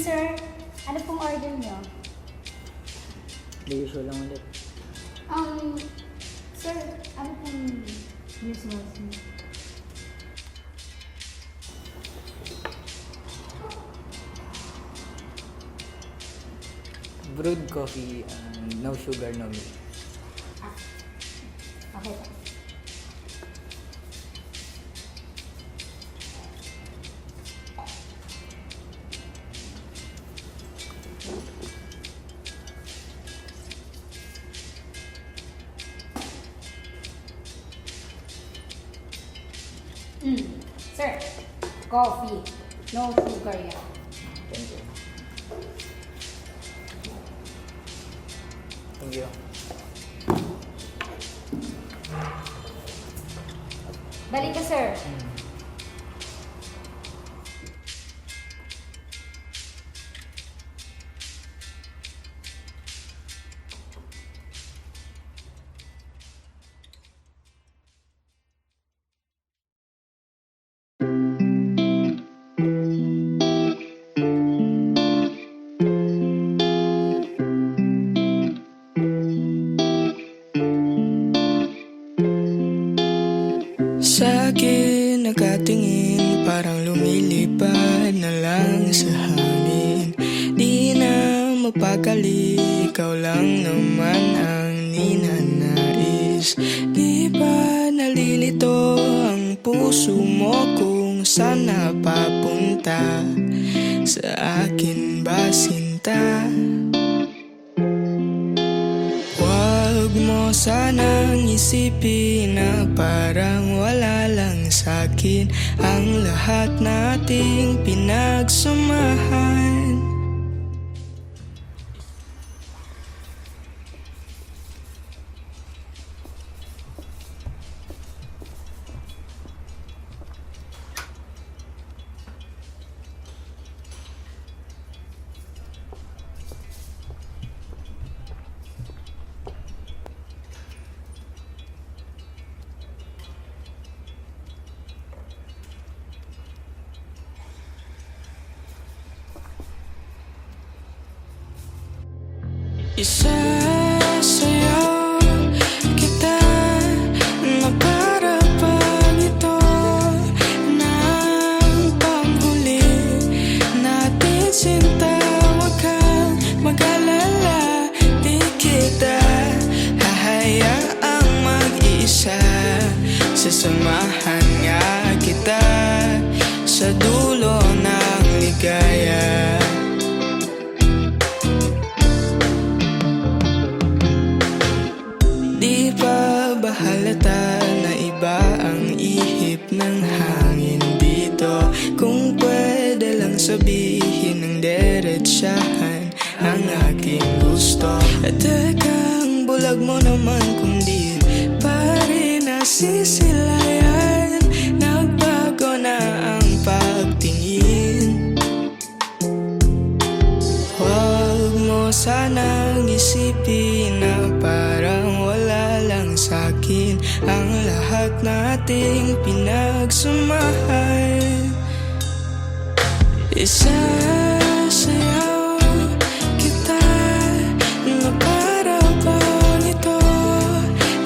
sir. Ano pong order nyo? The usual lang ulit. Sir, ano pong usual nyo? Brewed coffee, no sugar, no milk. Okay po. Sir, coffee. No sugar yan. Thank you. Thank you. Balik ka, sir. Sa'kin nakatingin, parang lumilipad na lang sa hangin. Di na mapakali, ikaw lang naman ang ninanais. Di ba nalilito ang puso mo kung saan napapunta? Sa akin ba sinta? Huwag mo sanang isipin na parang wala lang sa'kin ang lahat nating pinagsamahan. Isasayaw kita na para bang ito ng panghuli natin sinta. Huwag kang mag-alala, di kita hahayaang mag-isa. Sasamahan nga kita sa dulo ng ligaya. Di pa ba halata na iba ang ihip ng hangin dito? Kung pwede lang sabihin ng diretsahan ang aking gusto. At tekang bulag mo naman kung di pa rin nasisilayan. Nagbago na ang pagtingin. Huwag mo sanang isipin na parang wala lang sa'kin ang lahat nating pinagsamahan. Isasayaw kita na para bang ito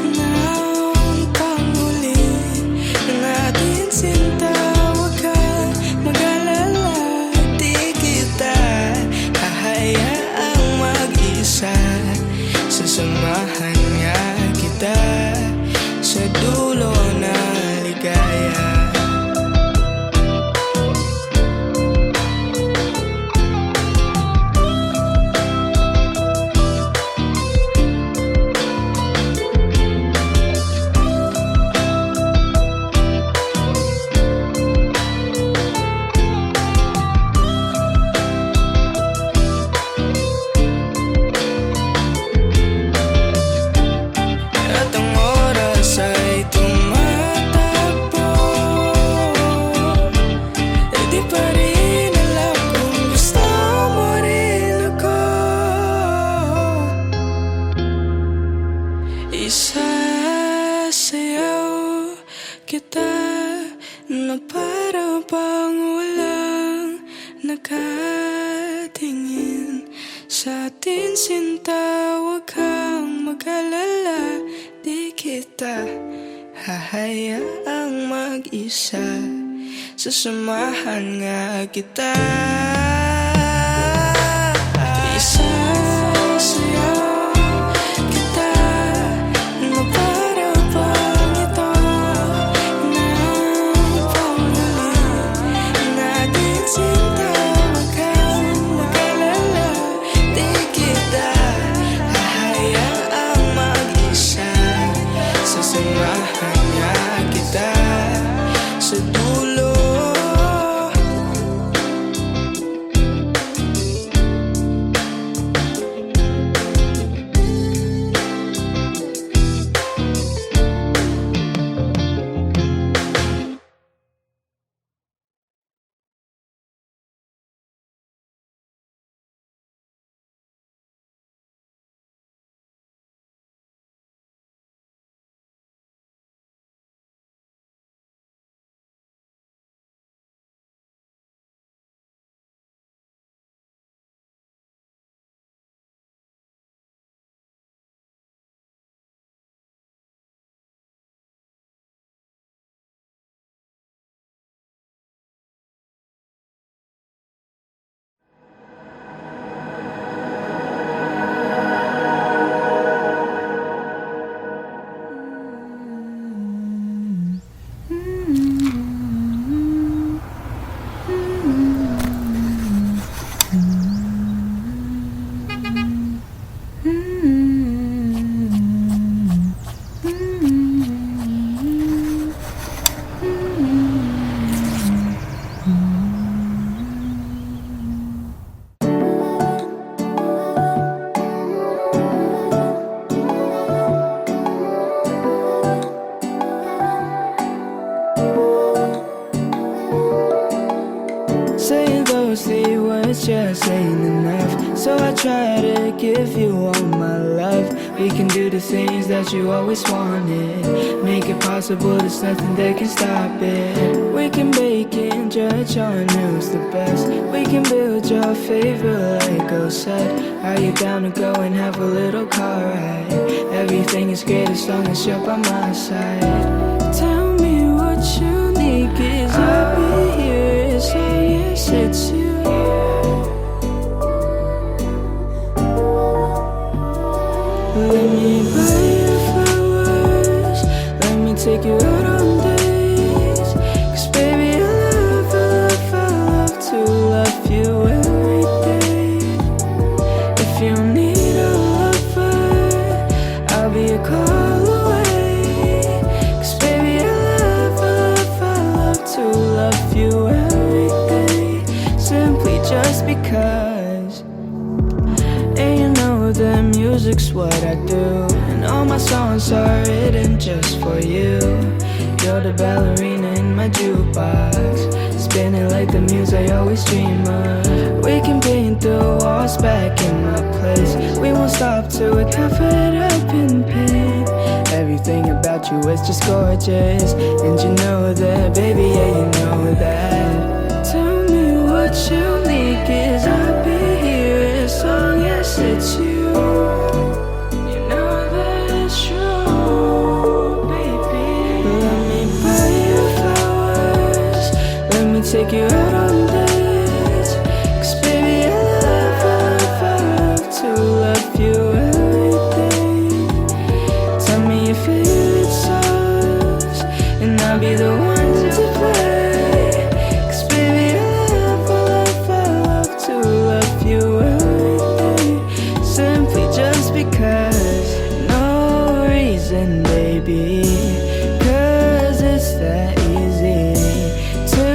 ng panghuli natin sinta. Huwag kang mag-alala, di kita hahayaang mag-isa. Sasamahan nga kita sa dulo ng ligaya. At ang oras ay tumatakbo, e di pa rin alam kung gusto mo rin ako. Isasayaw kita na para bang walang nakatira. natin sinta, huwag kang mag-alala. Di kita hahayaang mag-isa, sasamahan nga kita. Isasayaw kita na para bang ito ng pangalan natin sinta. Huwag kang mag-alala, di kita hahayaang mag-isa, sasamahan nga kita sa dulo. Saying those three words just ain't enough, so I try to give you all my love. We can do the things that you always wanted, make it possible, there's nothing that can stop it. We can bake and judge on who's the best, we can build your favorite Lego set. Are you down to go and have a little car ride? Everything is great as long as you're by my side. Tell me what you need, 'cause I'll be here as long as it's you. Let me buy you flowers, let me take you out on dates, 'cause baby I love to love you every day. If you need a lover, I'll be a call away, 'cause baby I love to love you every day, simply just because. And you know the music's what I do, and all my songs are written just for you. You're the ballerina in my jukebox, spinning like the muse I always dream of. We can paint the walls back in my place, we won't stop till we're covered up in paint. Everything about you is just gorgeous, and you know that, baby, yeah, you know that. Tell me what you need, 'cause I'll be here as long as it's you. You know that it's true, baby. Let me buy you flowers, let me take you out on dates, 'cause baby I love to love you every day. Tell me your favorite songs, and I'll be the one to play, 'cause baby I love to love you every day, simply just because. No reason, baby, 'cause it's that easy to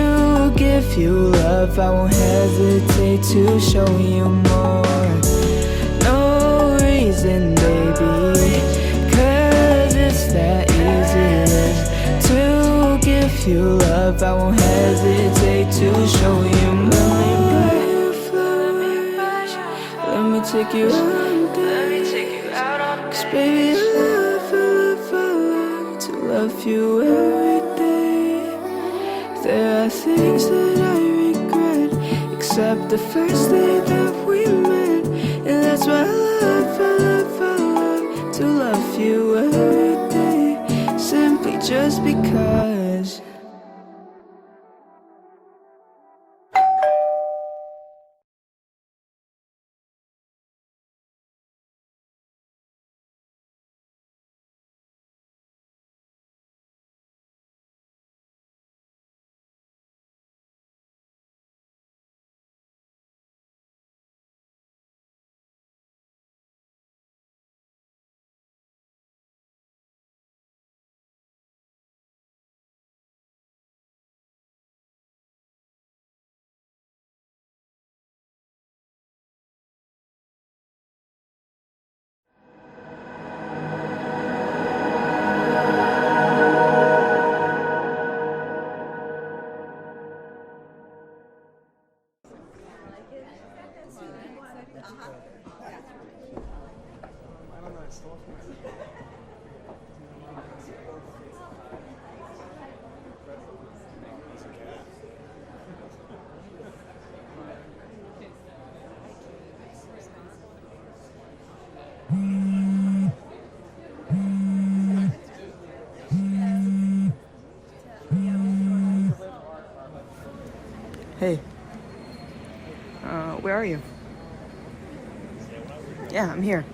give you love. I won't hesitate to show you more. No reason, baby, 'cause it's that easy to give you love. I won't hesitate to show you more. Let me take you out on dates, 'cause baby I love to love you every day. There are things that I regret, except the first day that we met, and that's why just because. Hey. Where are you? Yeah, I'm here.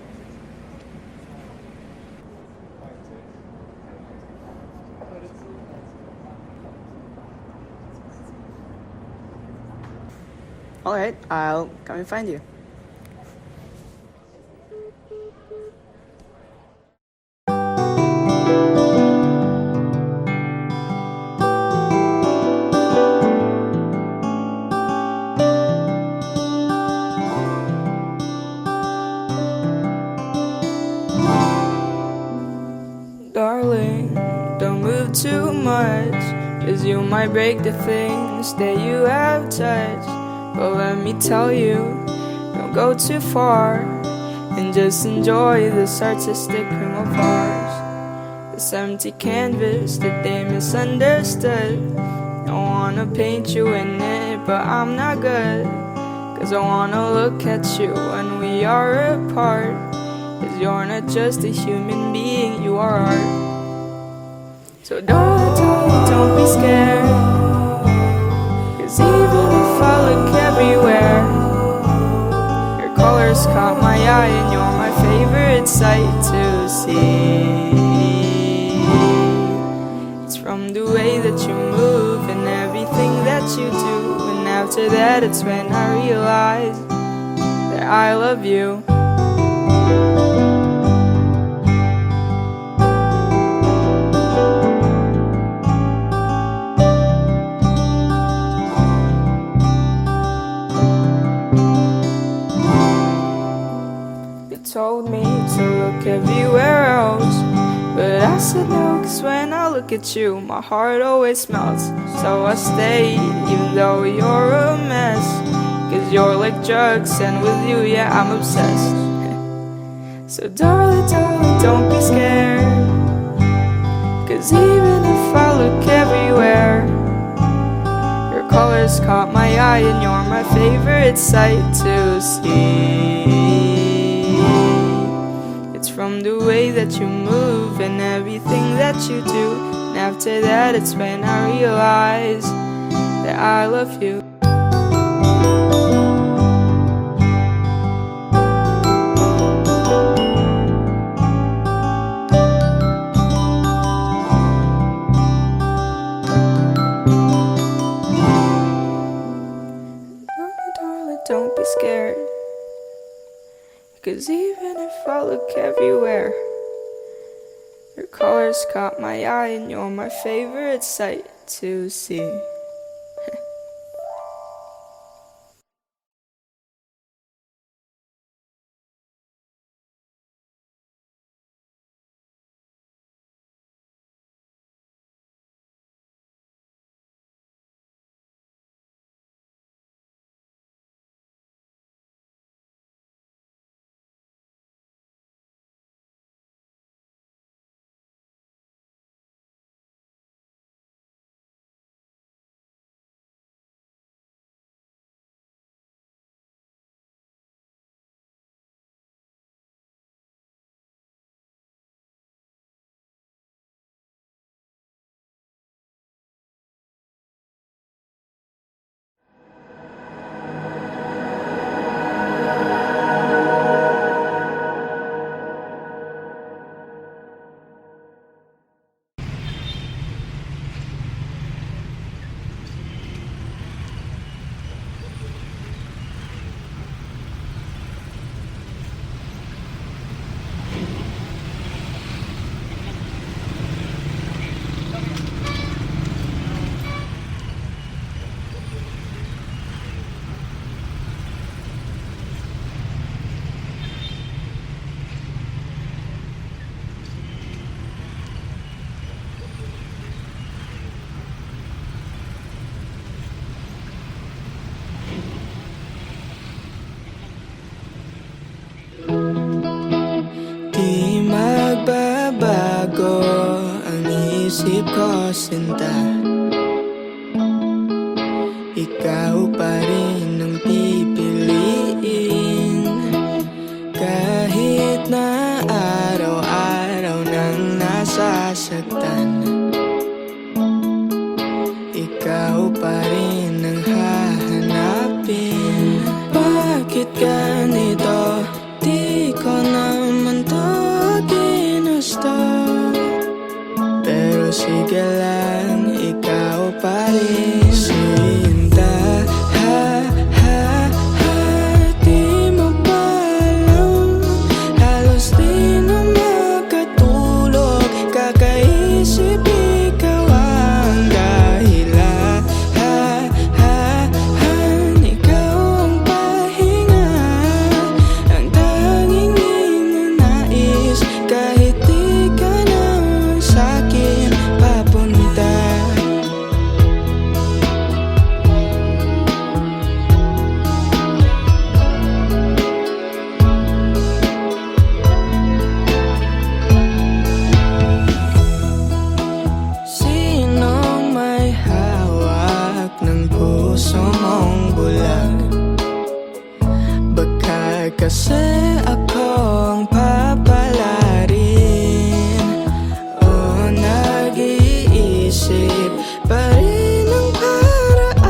Alright, I'll come and find you. Darling, don't move too much, 'cause you might break the things that you have touched. But let me tell you, don't go too far, and just enjoy this artistic room of ours. This empty canvas that they misunderstood. I wanna paint you in it, but I'm not good, 'cause I wanna look at you when we are apart. 'Cause you're not just a human being, you are art. So darling, don't be scared, 'cause even if I look everywhere, your colors caught my eye and you're my favorite sight to see. It's from the way that you move and everything that you do, and after that it's when I realize that I love you. Told me to look everywhere else, but I said no, 'cause when I look at you my heart always melts. So I stayed even though you're a mess, 'cause you're like drugs and with you, yeah, I'm obsessed. So darling, don't be scared, 'cause even if I look everywhere, your colors caught my eye and you're my favorite sight to see. From the way that you move and everything that you do, and after that it's when I realize that I love you. Darling, don't be scared, 'cause even if I look everywhere, your colors caught my eye and you're my favorite sight to see. isip ko, sinta. Ikaw pa rin ang pipiliin, kahit na araw-araw nang nasasaktan. Ikaw pa rin ang hahanapin. Bakit ganito? Di ko naman to ginusto. Pero sige lang, ikaw pa rin. Sinta, ha, ha, ha. Di mo pa alam, halos di na makatulog. Kakaisip ikaw ang dahilan. Ikaw ang pahinga, ang tanging ninanais. Kahit di ka naman sa'kin papunta. Sinong may hawak ng puso mong bulag? Baka kasi akong papalarin, o nag-iisip pa rin ng paraan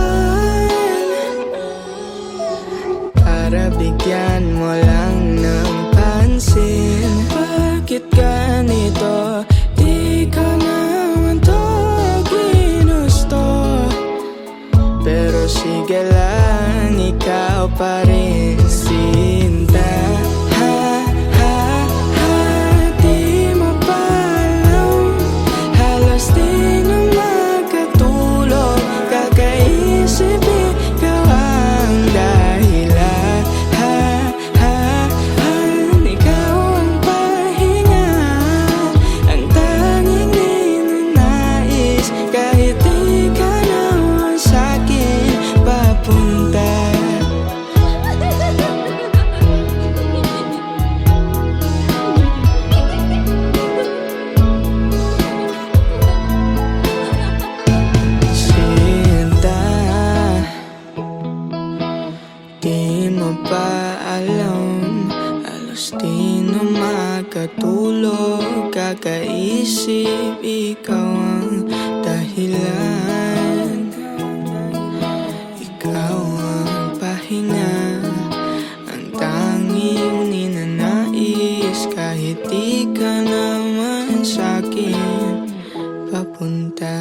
para bigyan mo lang ng pansin. Bakit ganito? Di ka naman to ginusto. Pero sige lang, ikaw pa rin. Sinta, ha, ha, ha. Di mo pa alam, halos di na makatulog. Kakaisip ikaw ang dahilan. Ikaw ang pahinga, ang tanging ninanais. Kahit di ka naman sa'kin papunta. Sinta, di mo pa alam, halos di na makatulog. Kakaisip ikaw ang dahilan. Ikaw ang pahinga, ang tanging ninanais. Kahit di ka naman sa'kin papunta.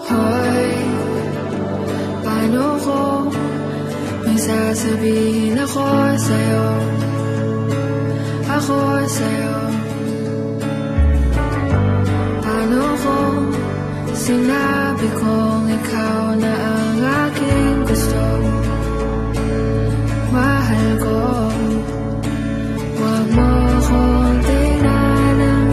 Hoy, paano ko may sasabihin ako sa'yo? Ako sa'yo. Paano ko sinabi kong ikaw na ang aking gusto? Mahal ko, huwag mo akong tingnan ng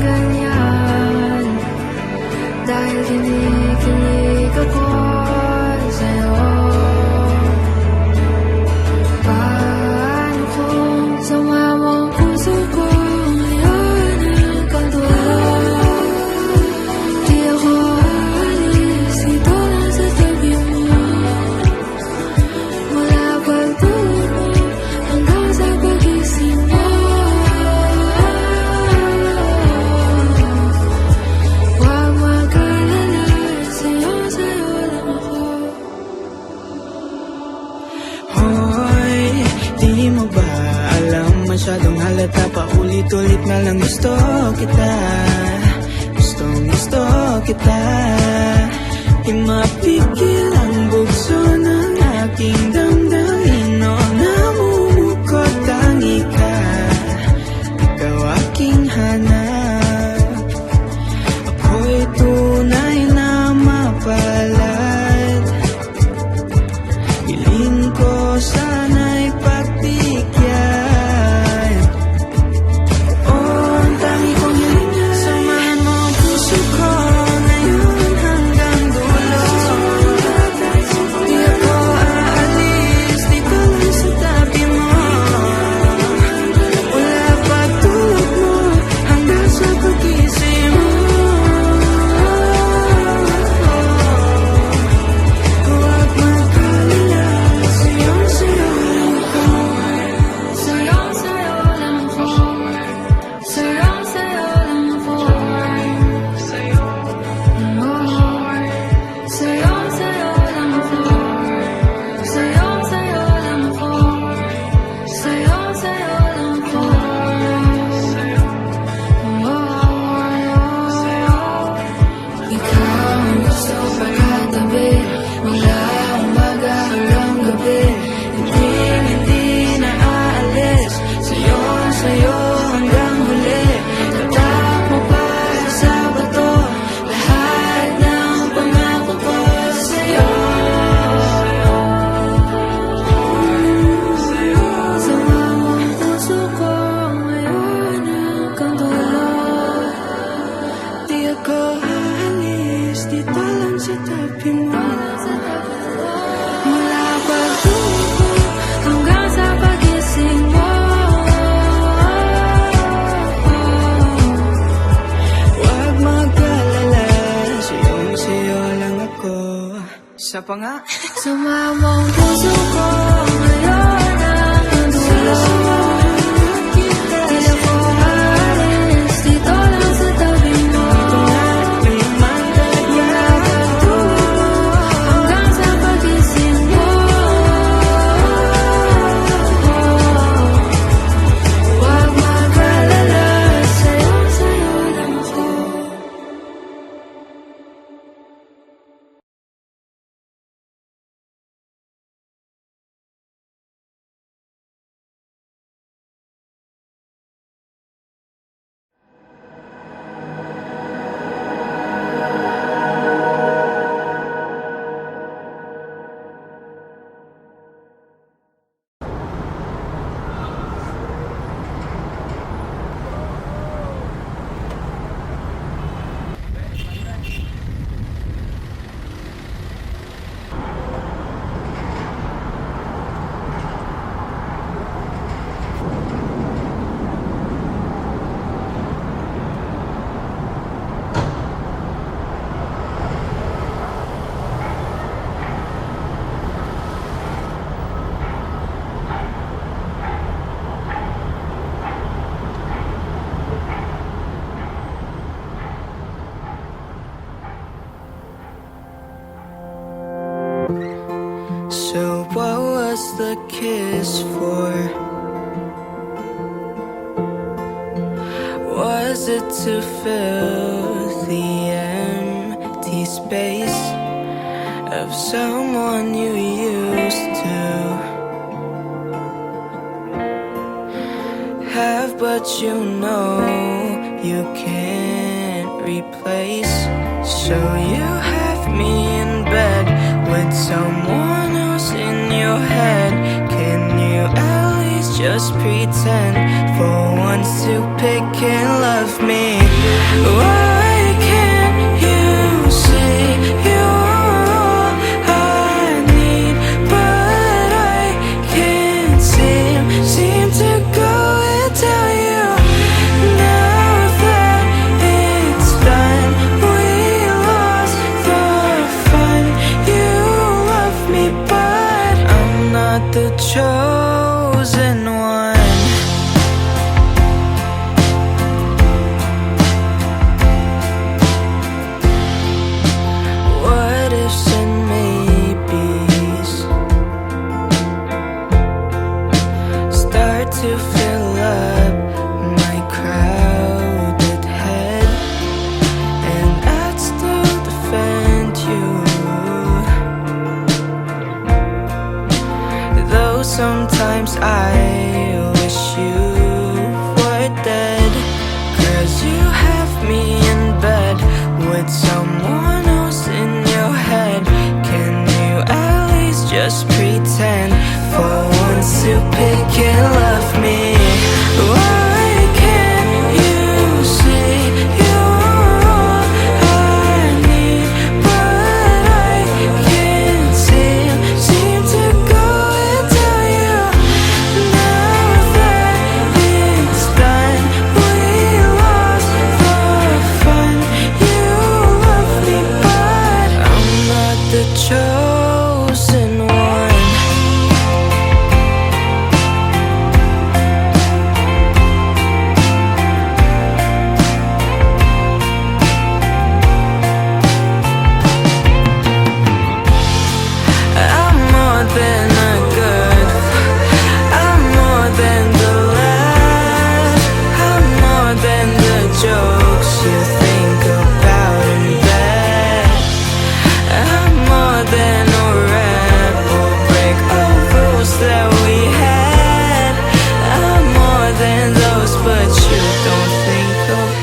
na lang gusto kita. Gustong gusto kita. Di mapigil ang bugso ng aking damdamin. O namumukot ang ikaw aking hanap. Ako'y tunay na mapalad. Piling ko sana'y pagbigyan. Ang tangi kong hilinga, samahan mo ang puso ko ngayon hanggang dulo. Di ako aalis dito lang sa tabi mo. Mula pagtulog mo hanggang sa pagising mo. Huwag mag-alala, sayong-sayo lang ako. Sayong-sayo lang ako. Sayong-sayo lang ako. Sayong-sayo lang ako. Sayong-sayo lang ako. Sayong-sayo lang ako. Ikaw ang gusto pagkatabi. Mula umaga hanggang gabi. Hindi na aalis. Sayo hanggang huli. Tatak mo para sa bato. Lahat ng pangako ko sa'yo. Sama mo ang puso ko ngayon hanggang dulo. Di ako aalis dito lang sa tabi mo. Mula pagtulog mo hanggang sa pagising mo. Huwag mag-alala, sayong-sayo lang ako. Isa pa nga. Sama mo ang puso ko ngayon hanggang dulo. Di ako aalis dito lang sa tabi mo. Mula pagtulog mo hanggang sa pagising mo. Huwag mag-alala, sayong-sayo lang ako. So what was the kiss for? Was it to fill the empty space of someone you used to have, but you know you can't replace? So you have me in bed with someone else in your head. Can you at least just pretend for once to pick and love me? Why can't you see you're all I need, but I can't seem to go and tell you now that it's done. We lost the fun. You love me, but I'm not the chosen one. 'Cause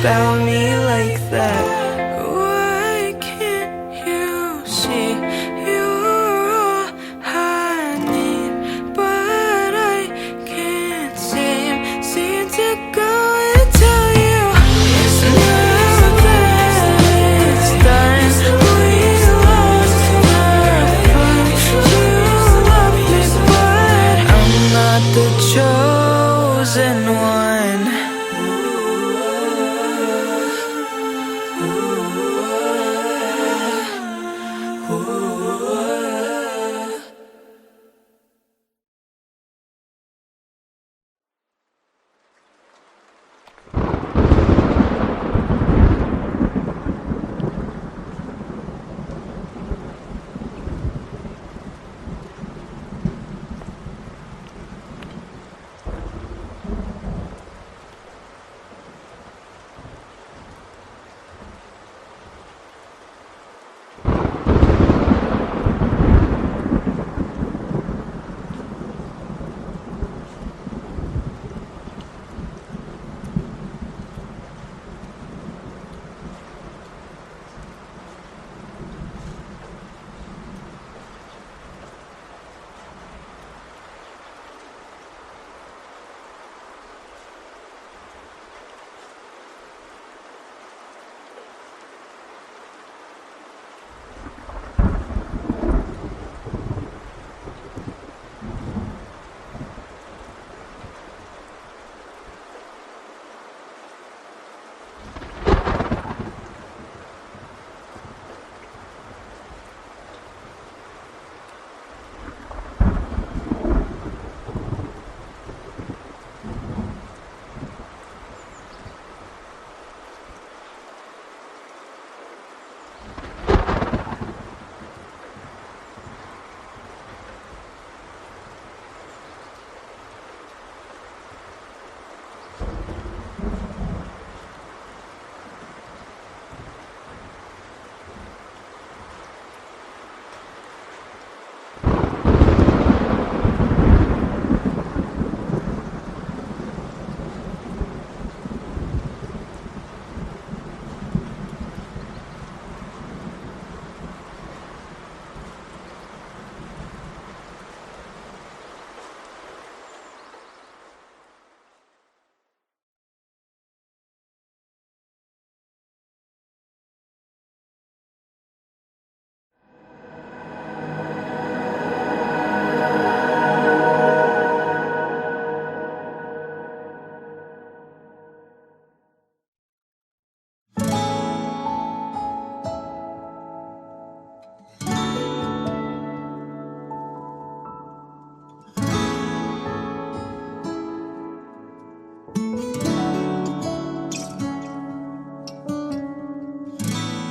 about me like that? Why can't you see you're all I need? But I can't seem to go and tell you. Now that it's done, we lost the fun. You love me, but I'm not the chosen one.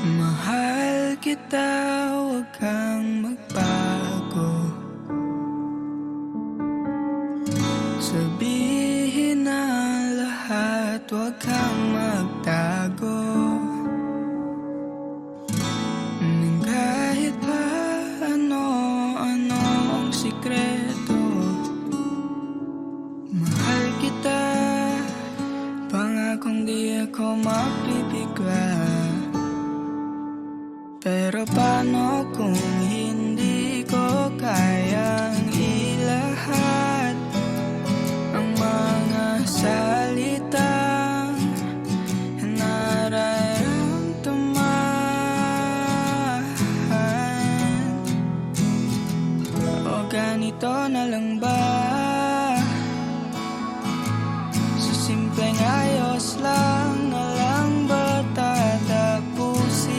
Mahal kita, huwag kang magbago. Sabihin na lahat, huwag kang magtago. Nang kahit pa ano ang sikreto, mahal kita, pangakong di ako mapipigla. Pero paano kung hindi ko kayang ilahat ang mga salitang nararamdaman? O ganito na lang ba? Sa simpleng ayos lang na lang ba tatapusin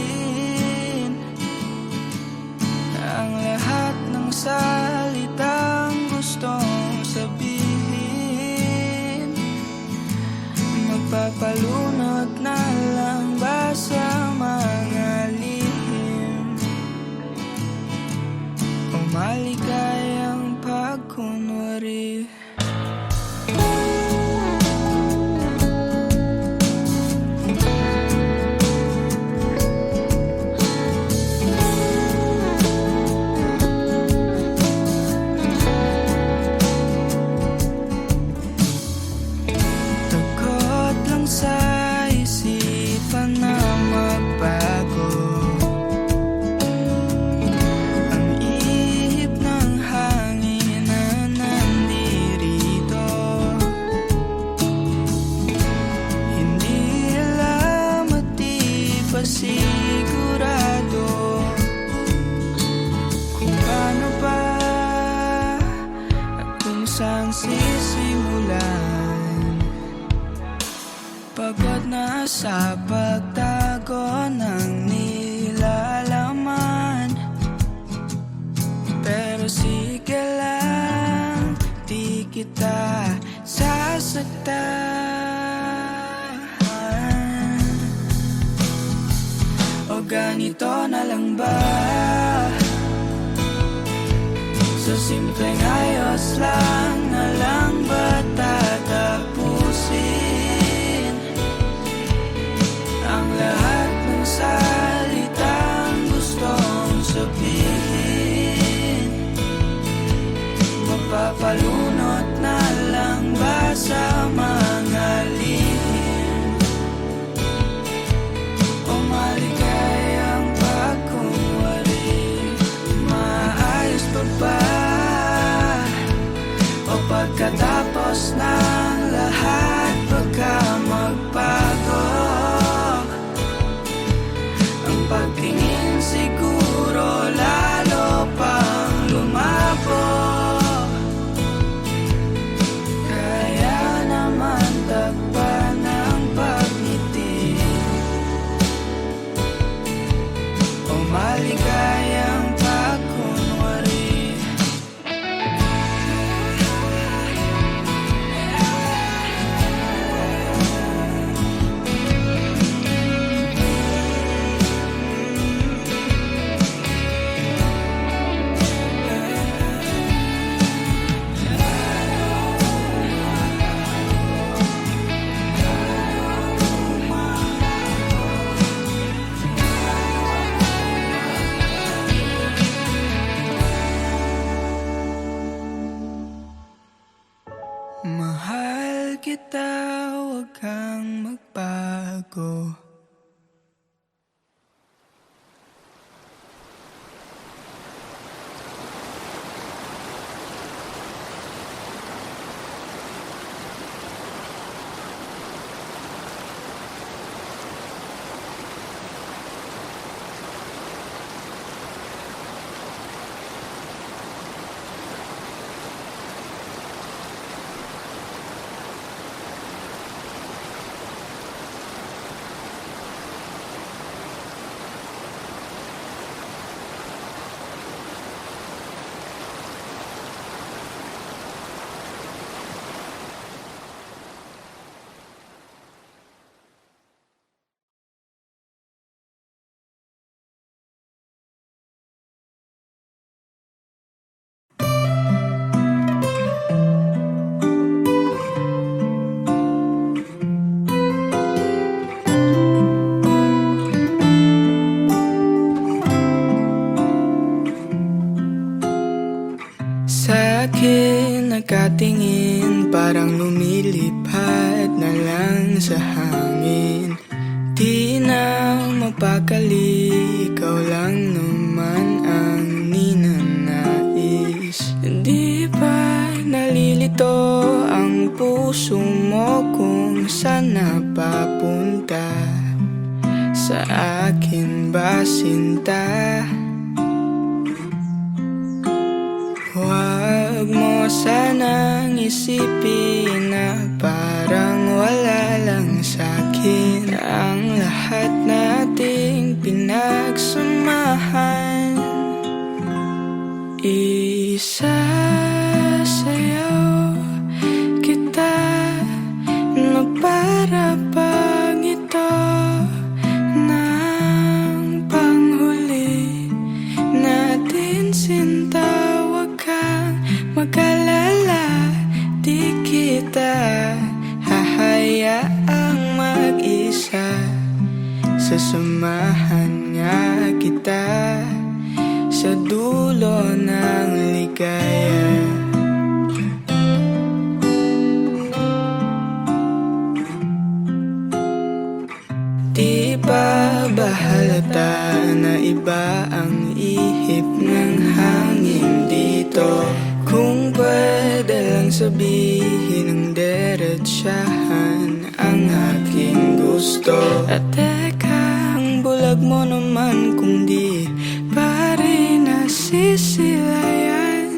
na sa pagtago ng nilalaman. Pero sige lang, di kita sasaktan. O ganito na lang ba? Sa simpleng ayos lang na lang ba tatapusin ang lahat ng salitang gustong sabihin? Mapapalunot na lang ba sa mga lihim o maligayang pagkunwari? Maayos pa ba o pagkatapos ng lahat baka magbago ang pagtingin? Siguro lalo pang lumabo. Kaya naman takpan ang pagngiti o maligayang pagkunwari. Mahal kita, huwag kang magbago. Sa'kin nakatingin, parang lumilipad na lang sa hangin. Di na mapakali, ikaw lang naman ang ninanais. Hindi ba nalilito ang puso mo kung saan napapunta? Sa akin ba sinta? Huwag mo sanang isipin na parang wala lang sa'kin ang lahat nating pinagsamahan. Isasayaw kita na para bang ito ng panghuli natin, sinta. Mag-alala, di kita hahayaang mag-isa. Sasamahan nga kita sa dulo ng ligaya. Di ba bahalata na iba ang ihip ng hangin dito? Kung pwede lang sabihin ng diretsahan ang aking gusto. At teka, ang bulag mo naman kung di pa rin nasisilayan.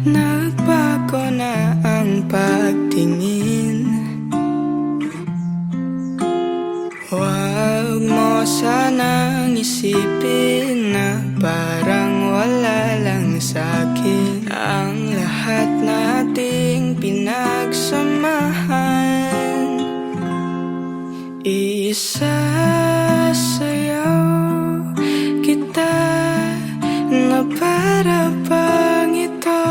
Nagbago na ang pagtingin. mo sanang isipin na parang wala lang sa'kin ang lahat nating pinagsamahan. Isasayaw kita na para bang ito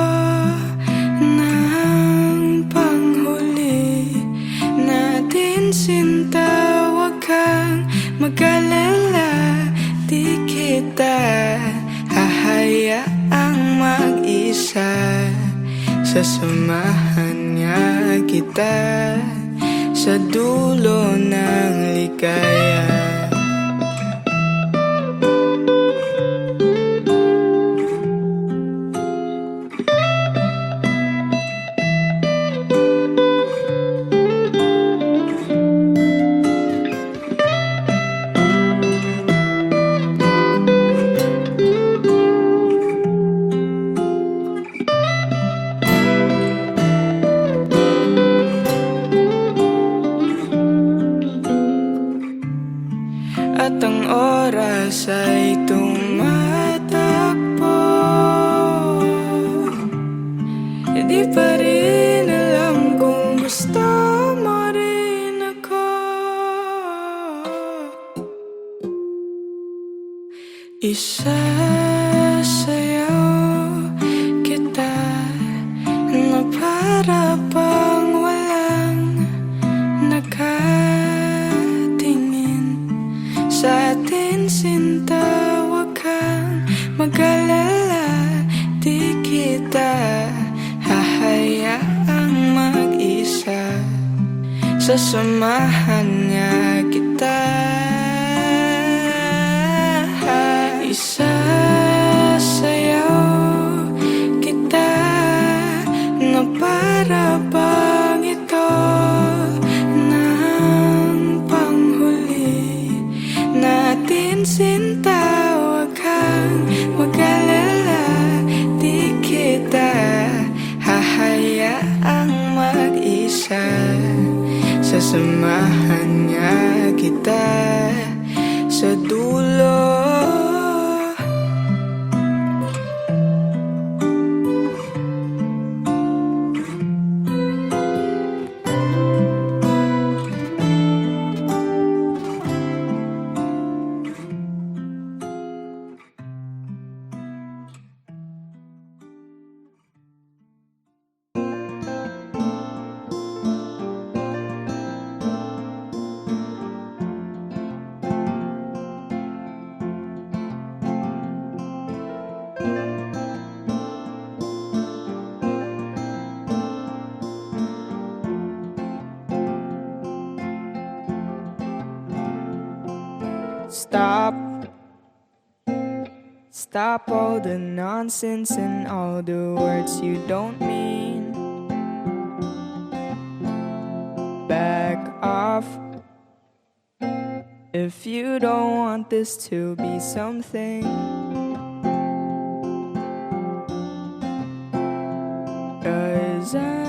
ng panghuli natin sinta. Huwag kang mag-alala, di kita hahayaang mag-isa. Sasamahan niya kita sa dulo ng ligaya. At ang oras ay tumatakbo, di pa rin alam kung gusto mo rin ako. Isasayaw kita na para bang walang nakatingin sa atin sinta. Huwag kang mag-alala, di kita hahayaang mag-isa. Sasamahan niya kita. Isasayaw kita na para bang ito ng panghuli natin sinta. Huwag kang mag-alala, di kita hahayaang mag-isa. Sasamahan niya kita sa dulo. Stop all the nonsense and all the words you don't mean. Back off if you don't want this to be something. 'Cause I've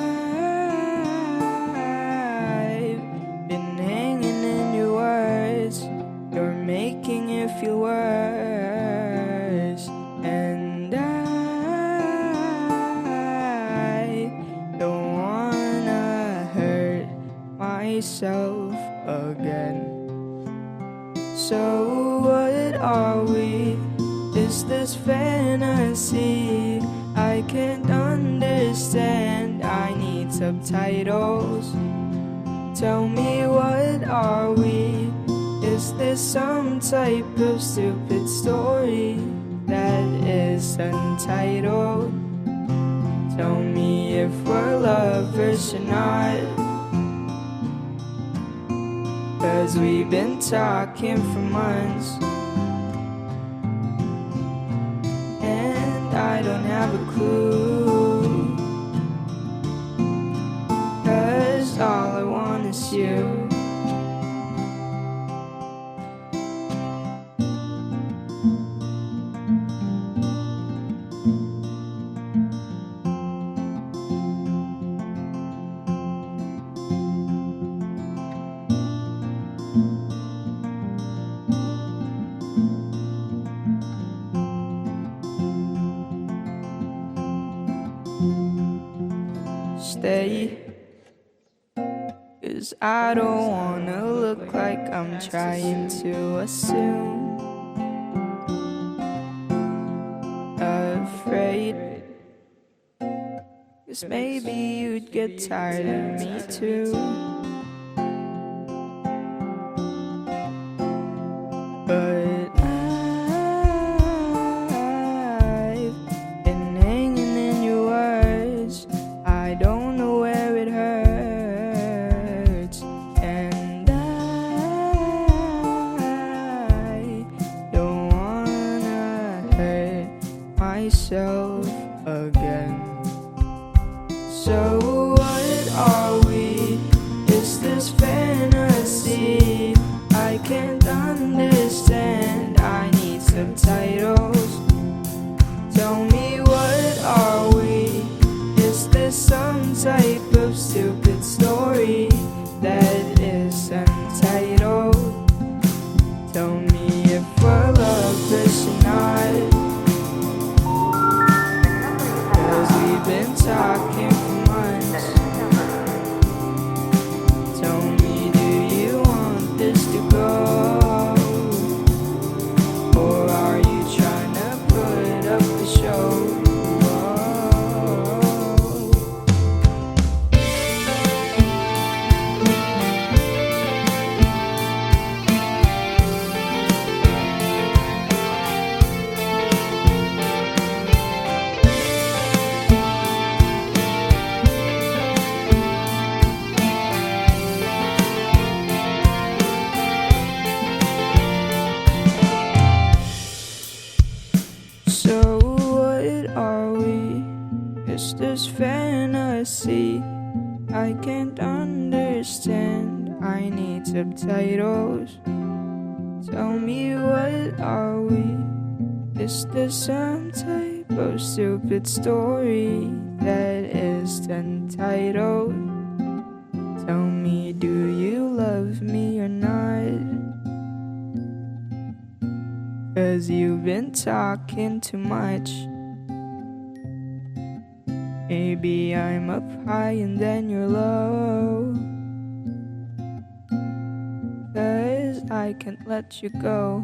been hanging in your words. You're making it feel worse, and I don't wanna hurt myself again. So what are we? Is this fantasy? I can't understand, I need subtitles. Tell me, what are we? Is this some type of stupid story that is untitled? Tell me if we're lovers or not, 'cause we've been talking for months, and I don't have a clue, 'cause all I want is you. 'cause I don't wanna look like I'm trying to assume. Afraid, 'cause maybe you'd get tired of me too. But I've been hanging in your words. I don't know where it hurts, and I don't wanna hurt myself again. So what are we? Is this fantasy? I can't understand. I need subtitles. Tell me, what are we? Is this some type of stupid story that is untitled? Tell me if we're lovers or not, 'cause we've been talking for months. Tell me, do you want this to go? Or are you trying to put up a show? So what are we? Is this fantasy? I can't understand. I need subtitles. Tell me, what are we? Is this some type of stupid story that is untitled? Tell me, do you love me or not? 'Cause you've been talking too much. Maybe I'm up high and then you're low, 'cause I can't let you go.